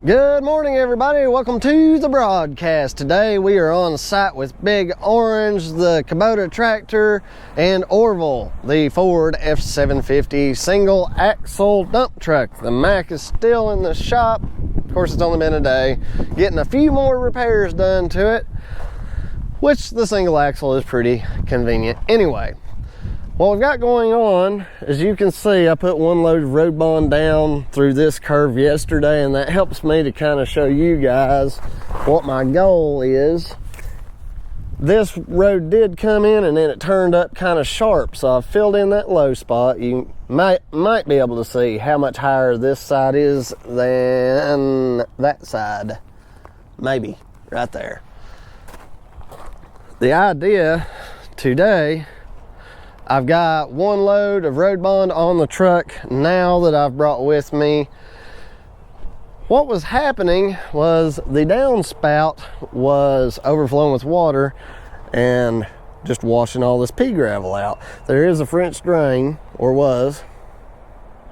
Good morning, everybody. Welcome to the broadcast. Today we are on site with Big Orange, the Kubota tractor, and Orville, the Ford F-750 single axle dump truck. The Mack is still in the shop. Of course, it's only been a day. Getting a few more repairs done to it, which the single axle is pretty convenient anyway. What we've got going on, as you can see, I put one load of road bond down through this curve yesterday, and that helps me to kind of show you guys what my goal is. This road did come in and then it turned up kind of sharp, so I filled in that low spot. You might be able to see how much higher this side is than that side. Maybe right there. The idea today, I've got one load of road bond on the truck now that I've brought with me. What was happening was the downspout was overflowing with water and just washing all this pea gravel out. There is a French drain, or was,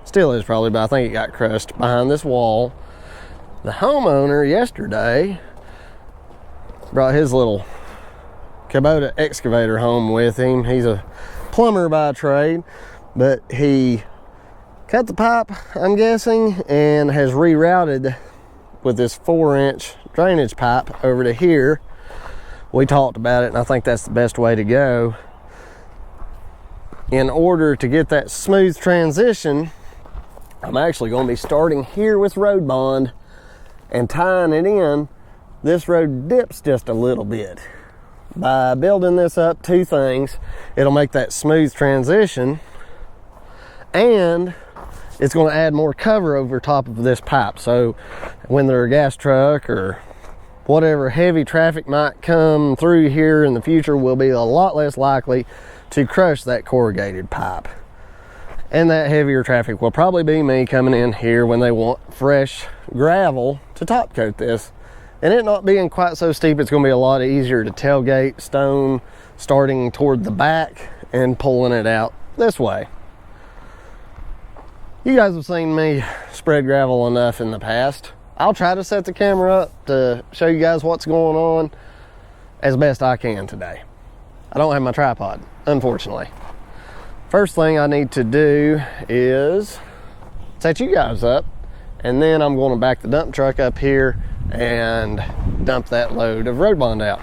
still is probably, but I think it got crushed behind this wall. The homeowner yesterday brought his little Kubota excavator home with him. He's a plumber by trade, but he cut the pipe, I'm guessing, and has rerouted with this 4-inch drainage pipe over to here. We talked about it, and I think that's the best way to go. In order to get that smooth transition, I'm actually going to be starting here with road bond and tying it in. This road dips just a little bit. By building this up, two things: it'll make that smooth transition, and it's going to add more cover over top of this pipe, so when there's a gas truck or whatever heavy traffic might come through here in the future, will be a lot less likely to crush that corrugated pipe. And that heavier traffic will probably be me coming in here when they want fresh gravel to top coat this. And it not being quite so steep, it's going to be a lot easier to tailgate stone starting toward the back and pulling it out this way. You guys have seen me spread gravel enough in the past. I'll try to set the camera up to show you guys what's going on as best I can today. I don't have my tripod, unfortunately. First thing I need to do is set you guys up, and then I'm going to back the dump truck up here and dump that load of road bond out.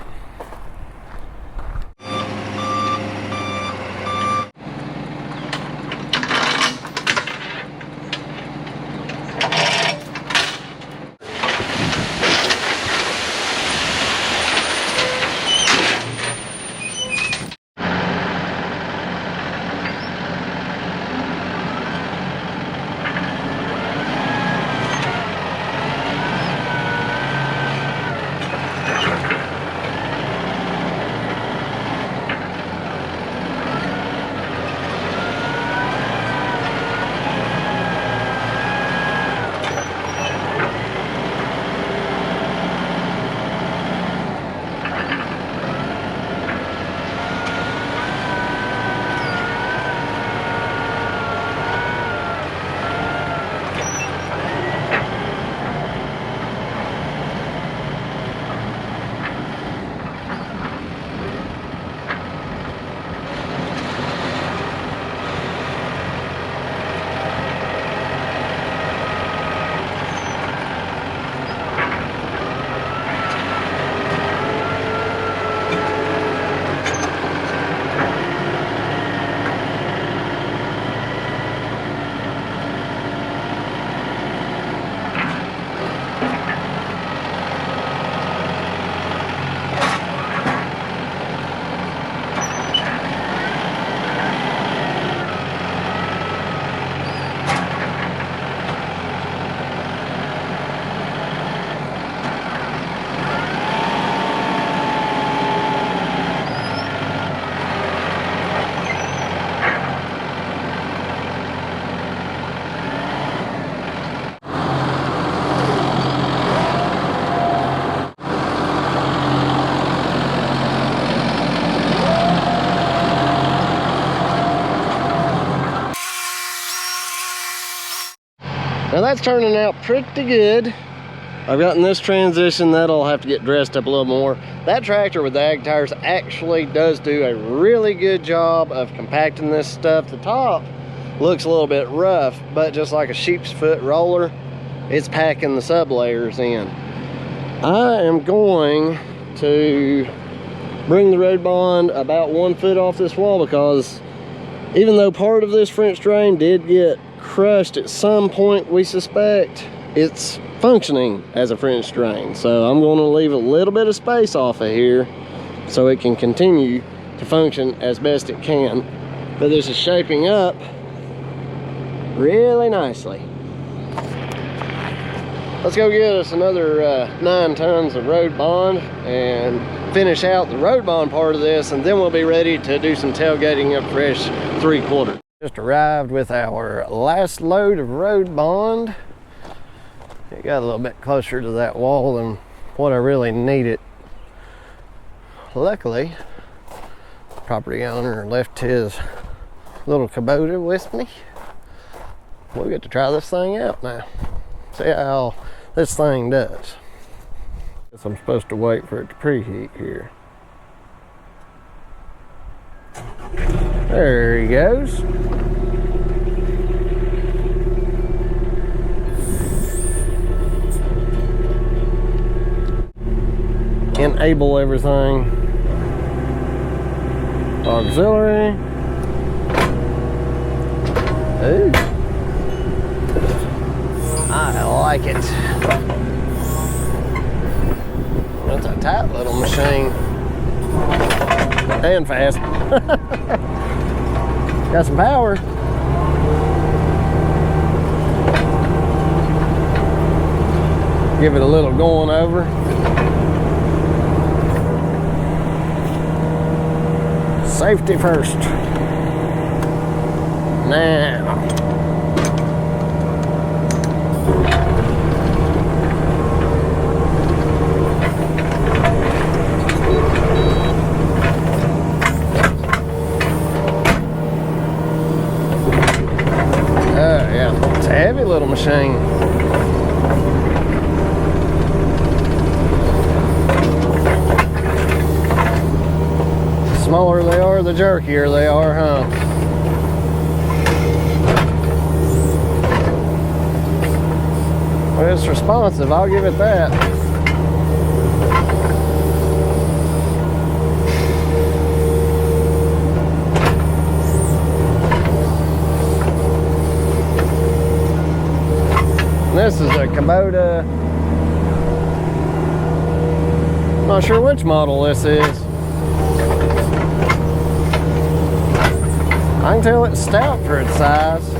Now that's turning out pretty good. I've gotten this transition, that'll have to get dressed up a little more. That tractor with the ag tires actually does do a really good job of compacting this stuff. The top looks a little bit rough, but just like a sheep's foot roller, it's packing the sub layers in. I am going to bring the road bond about 1 foot off this wall, because even though part of this French drain did get crushed at some point, we suspect it's functioning as a French drain. So I'm going to leave a little bit of space off of here so it can continue to function as best it can. But this is shaping up really nicely. Let's go get us another 9 tons of road bond and finish out the road bond part of this, and then we'll be ready to do some tailgating of fresh 3/4. Just arrived with our last load of road bond. It got a little bit closer to that wall than what I really needed. Luckily, the property owner left his little Kubota with me. We'll get to try this thing out now. See how this thing does. Guess I'm supposed to wait for it to preheat here. There he goes. Enable everything. Auxiliary. Ooh. I like it. That's a tight little machine. And fast. Got some power. Give it a little going over. Safety first. Now. Heavy little machine. The smaller they are, the jerkier they are, huh? Well, it's responsive, I'll give it that. This is a Kubota. Not sure which model this is. I can tell it's stout for its size.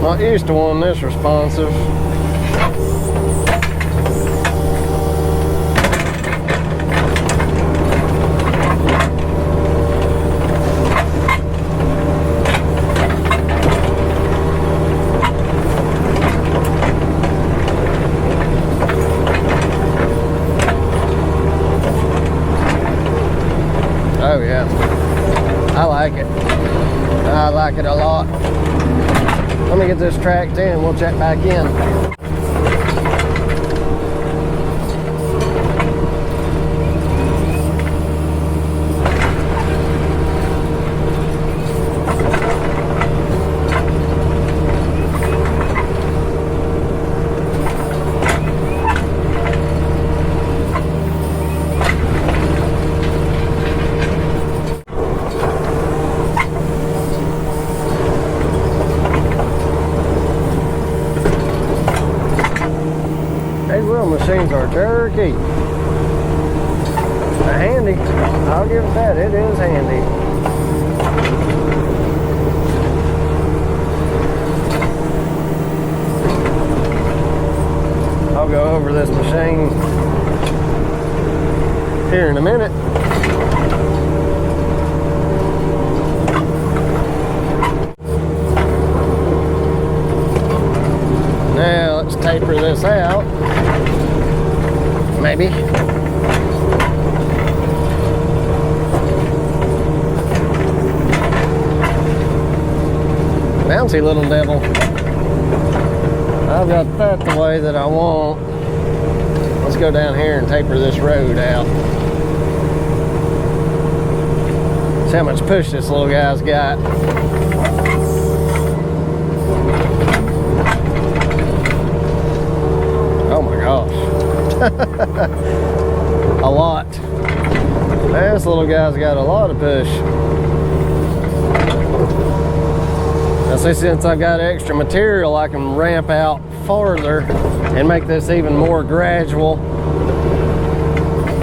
Not used to one this responsive. Oh yeah, I like it. I like it a lot. Let me get this tracked in, we'll check back in. Machines are jerky. Handy. I'll give it that. It is handy. I'll go over this machine here in a minute. this out. Maybe. Bouncy little devil. I've got that the way that I want. Let's go down here and taper this road out. See how much push this little guy's got. Oh my gosh. A lot. This little guy's got a lot of push. Now see, since I've got extra material, I can ramp out farther and make this even more gradual.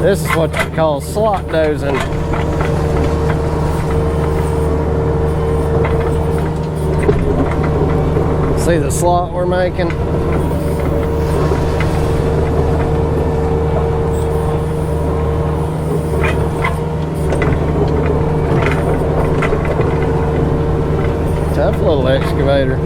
This is what you call slot dozing. See the slot we're making? Tough little excavator.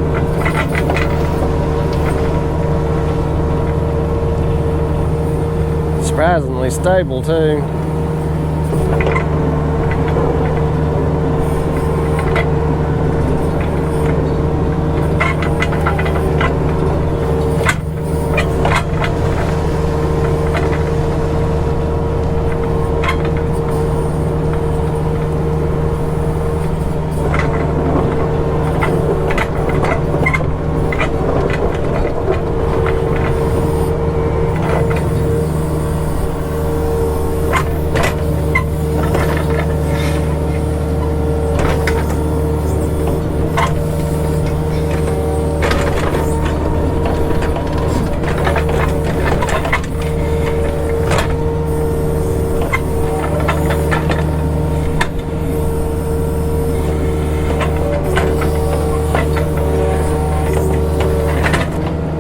Surprisingly stable too.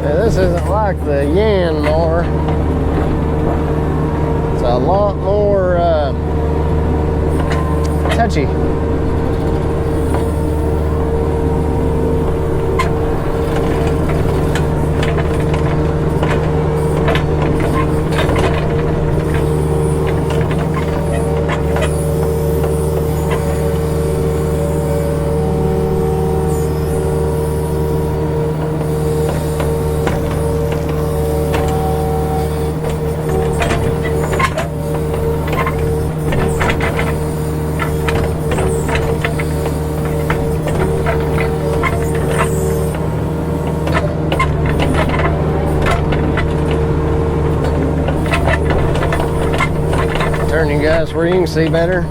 This isn't like the Yanmar. It's a lot more touchy. Turn you guys where you can see better.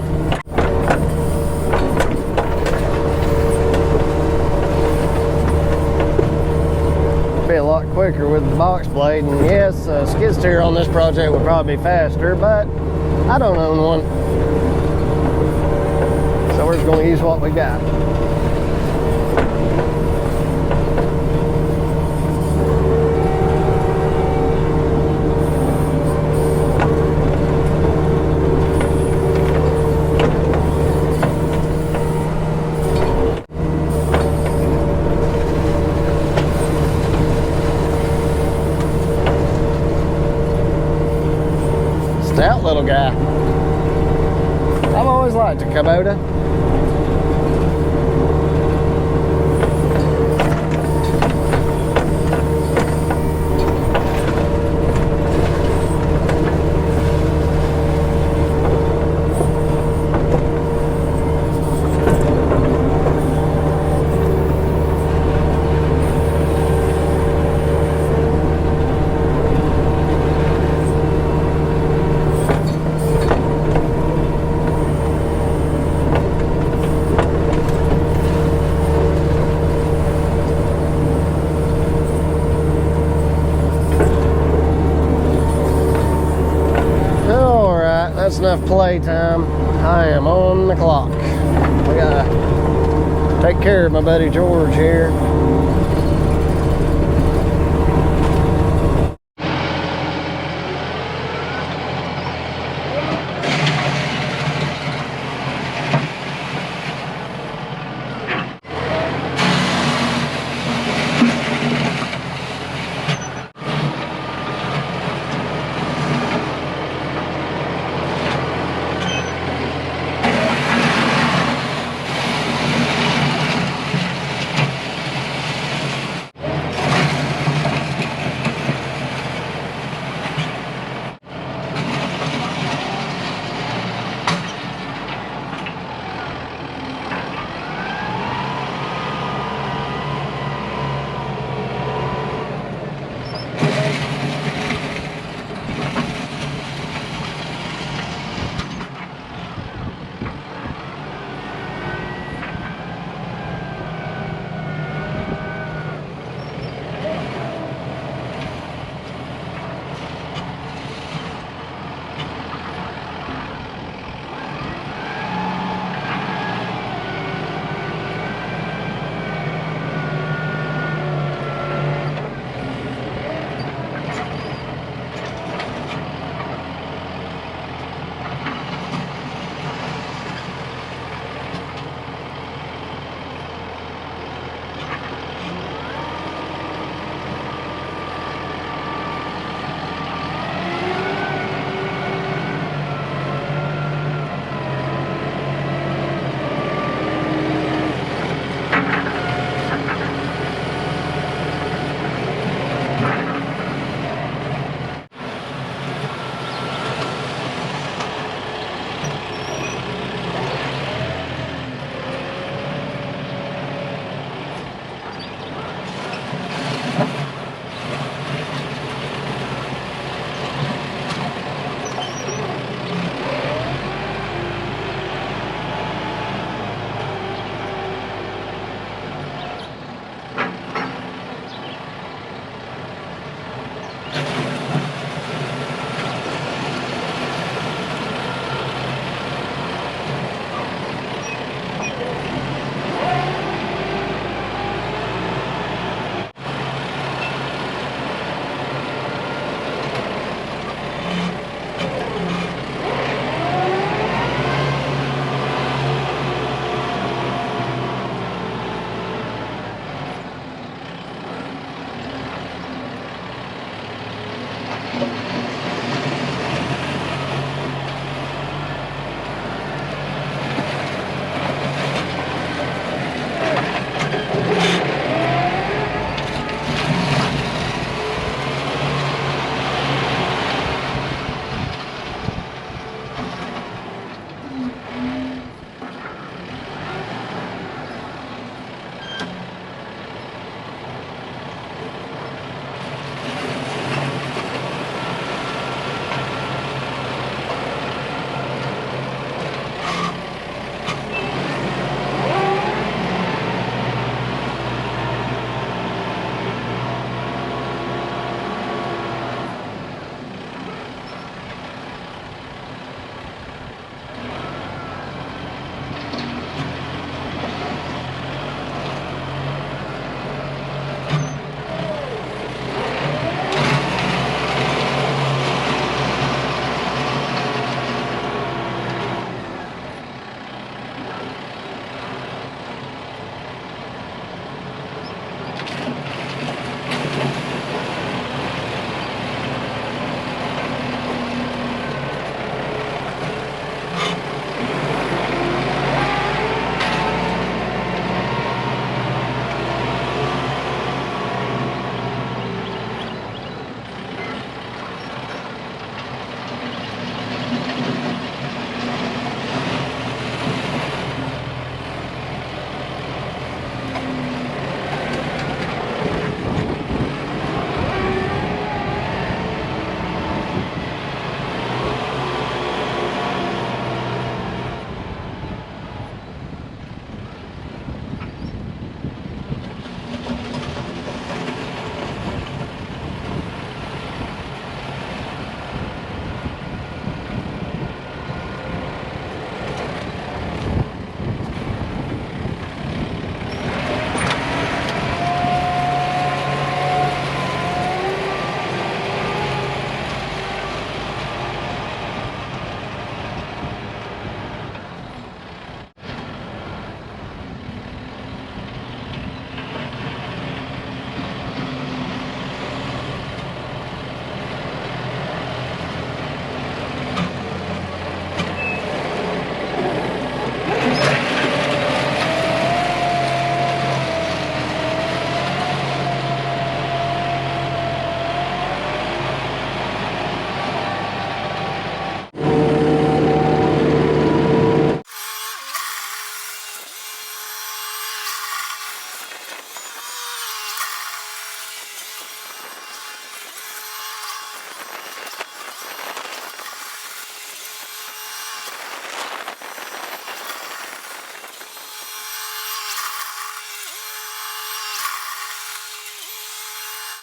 Be a lot quicker with the box blade, and yes, skid steer on this project would probably be faster, but I don't own one, so we're just going to use what we got. Stout little guy. I've always liked a Kubota. That's enough playtime. I am on the clock. We gotta take care of my buddy George here.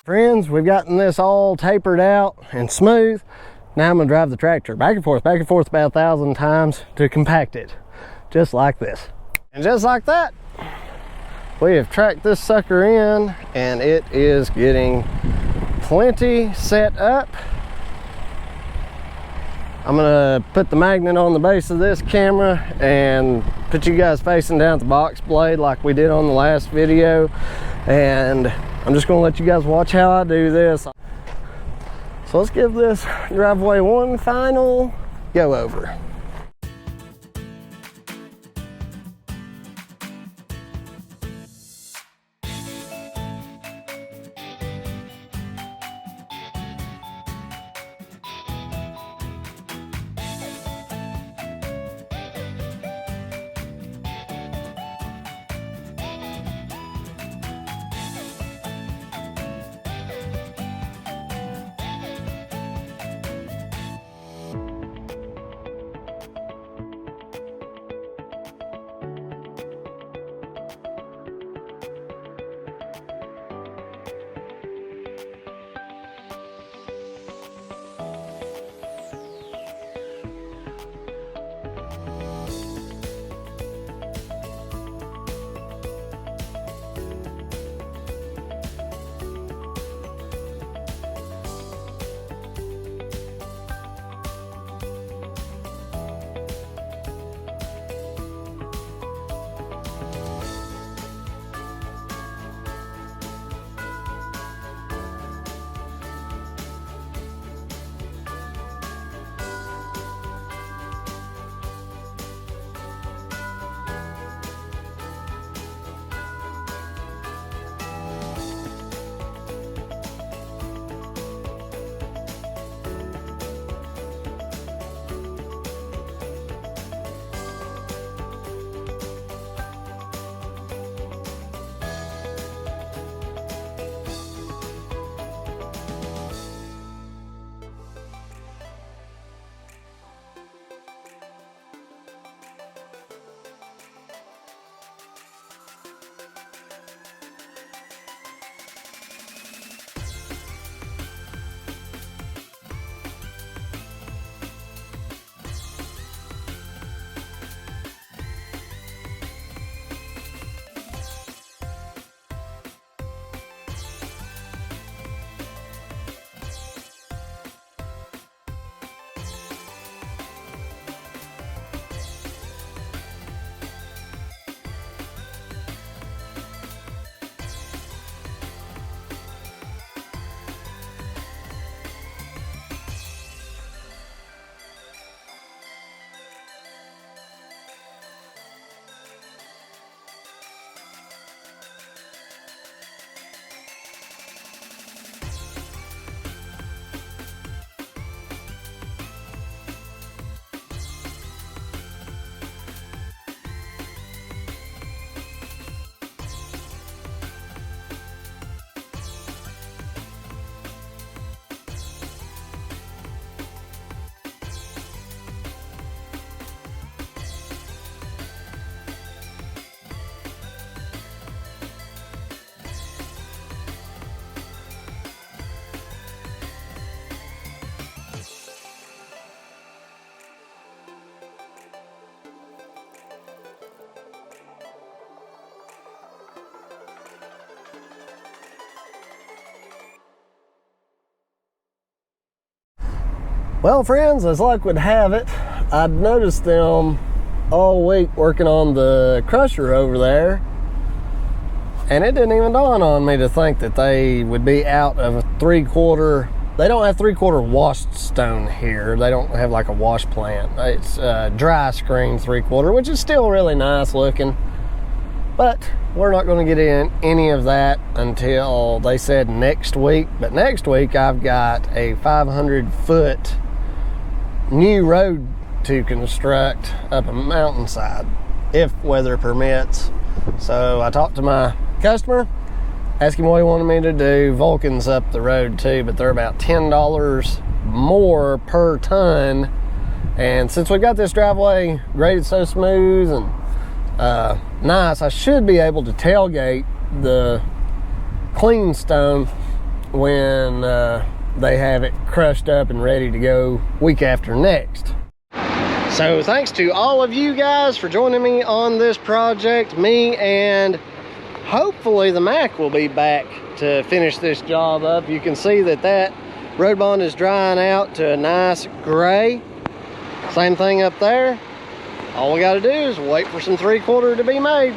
Friends, we've gotten this all tapered out and smooth. Now I'm gonna drive the tractor back and forth about 1,000 times to compact it, just like this. And just like that, we have tracked this sucker in, and it is getting plenty set up. I'm gonna put the magnet on the base of this camera and put you guys facing down at the box blade like we did on the last video. And I'm just gonna let you guys watch how I do this. So let's give this driveway one final go over. Well, friends, as luck would have it, I'd noticed them all week working on the crusher over there, and it didn't even dawn on me to think that they would be out of a 3/4. They don't have 3/4 washed stone here. They don't have like a wash plant. It's dry screen 3/4, which is still really nice looking. But we're not going to get in any of that until they said next week. But next week I've got a 500-foot new road to construct up a mountainside, if weather permits. So I talked to my customer, asked him what he wanted me to do. Vulcan's up the road too, but they're about $10 more per ton. And since we got this driveway graded so smooth and nice, I should be able to tailgate the clean stone when they have it crushed up and ready to go week after next. So thanks to all of you guys for joining me on this project. Me and hopefully the Mac will be back to finish this job up. You can see that road bond is drying out to a nice gray. Same thing up there. All we got to do is wait for some 3/4 to be made.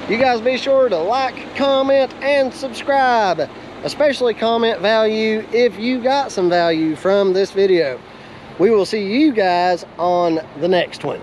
You guys be sure to like, comment, and subscribe. Especially comment value if you got some value from this video. We will see you guys on the next one.